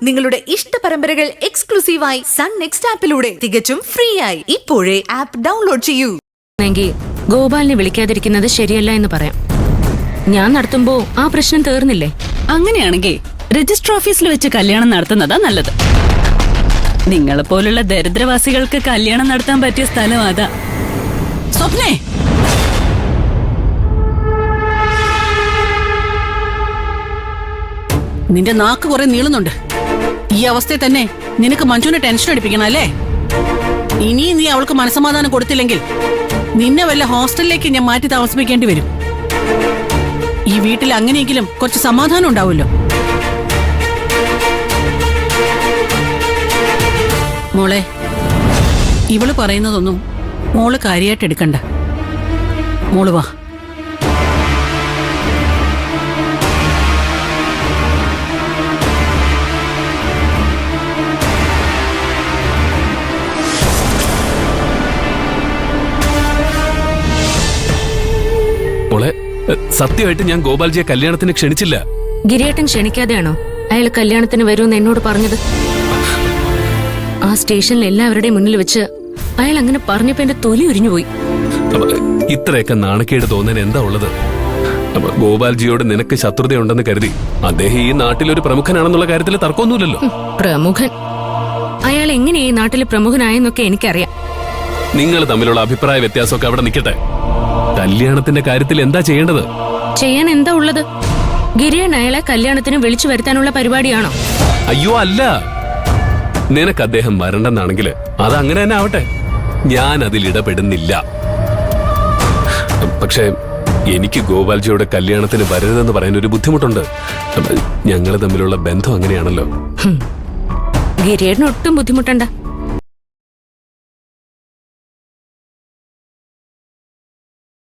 നിങ്ങളുടെ ഇഷ്ട പരമ്പരകൾ എക്സ്ക്ലൂസീവായി സൺ നെക്സ്റ്റ് ആപ്പിലൂടെ തികച്ചും ഫ്രീ ആയി ഇപ്പോഴേ ആപ്പ് ഡൗൺലോഡ് ചെയ്യൂ. ഗോപാലിനെ വിളിക്കാതിരിക്കുന്നത് ശരിയല്ല എന്ന് പറയാം. ഞാൻ നടത്തുമ്പോ ആ പ്രശ്നം തീർന്നില്ലേ? അങ്ങനെയാണെങ്കിൽ രജിസ്റ്റർ ഓഫീസിൽ വെച്ച് കല്യാണം നടത്തുന്നതാ നല്ലത്. നിങ്ങളെ പോലുള്ള ദരിദ്രവാസികൾക്ക് കല്യാണം നടത്താൻ പറ്റിയ സ്ഥലം അതാ. സ്വപ്നേ, നിന്റെ നാക്ക് കുറെ നീളുന്നുണ്ട്. ഈ അവസ്ഥയിൽ തന്നെ നിനക്ക് മഞ്ജുവിനെ ടെൻഷൻ അടിപ്പിക്കണം അല്ലേ? ഇനിയും നീ അവൾക്ക് മനസ്സമാധാനം കൊടുത്തില്ലെങ്കിൽ നിന്നെ വല്ല ഹോസ്റ്റലിലേക്ക് ഞാൻ മാറ്റി താമസിപ്പിക്കേണ്ടി വരും. ഈ വീട്ടിൽ അങ്ങനെയെങ്കിലും കുറച്ച് സമാധാനം ഉണ്ടാവുമല്ലോ. മോളെ, ഇവള് പറയുന്നതൊന്നും മോള് കാര്യമായിട്ട് എടുക്കണ്ട. മോള് വാ. മോളെ, സത്യമായിട്ട് ഞാൻ ഗോപാൽജിയെ കല്യാണത്തിന് ക്ഷണിച്ചില്ല. ഗിരിയേട്ടൻ ക്ഷണിക്കാതെയാണോ അയാൾ കല്യാണത്തിന് വരുമെന്ന് എന്നോട് പറഞ്ഞത്? ആ സ്റ്റേഷനിൽ എല്ലാവരുടെയും മുന്നിൽ വെച്ച് അയാൾ അങ്ങനെ പറഞ്ഞപ്പോ എന്റെ തൊലി ഉരിഞ്ഞുപോയി. ഇത്രയൊക്കെ നാണക്കേട് തോന്നാൻ എന്താ ഉള്ളത്? ഗോപാൽജിയോട് നിനക്ക് ശത്രുതയുണ്ടെന്ന് കരുതി അദ്ദേഹം ഈ നാട്ടിലൊരു പ്രമുഖനാണെന്നുള്ള കാര്യത്തിൽ തർക്കമൊന്നുമില്ലല്ലോ. പ്രമുഖൻ? അയാൾ എങ്ങനെ ഈ നാട്ടിൽ പ്രമുഖനായെന്നൊക്കെ എനിക്കറിയാം. നിങ്ങൾ തമ്മിലുള്ള അഭിപ്രായ വ്യത്യാസമൊക്കെ അവിടെ നിൽക്കട്ടെ. കല്യാണത്തിന്റെ കാര്യത്തിൽ എന്താ ചെയ്യേണ്ടത്? ചെയ്യാൻ എന്താ ഉള്ളത്? ഗിരിയൻ അയാളെ കല്യാണത്തിന് വിളിച്ചു വരുത്താനുള്ള പരിപാടിയാണോ? അയ്യോ അല്ല, നിനക്ക് അദ്ദേഹം വരണ്ടെന്നാണെങ്കിൽ അത് അങ്ങനെ തന്നെ ആവട്ടെ. ഞാൻ അതിൽ ഇടപെടുന്നില്ല. പക്ഷേ എനിക്ക് ഗോപാൽജിയുടെ കല്യാണത്തിന് വരരുതെന്ന് പറയാൻ ഒരു ബുദ്ധിമുട്ടുണ്ട്. ഞങ്ങൾ തമ്മിലുള്ള ബന്ധം അങ്ങനെയാണല്ലോ. ഗിരിയേട്ടന് ഒട്ടും ബുദ്ധിമുട്ടണ്ട.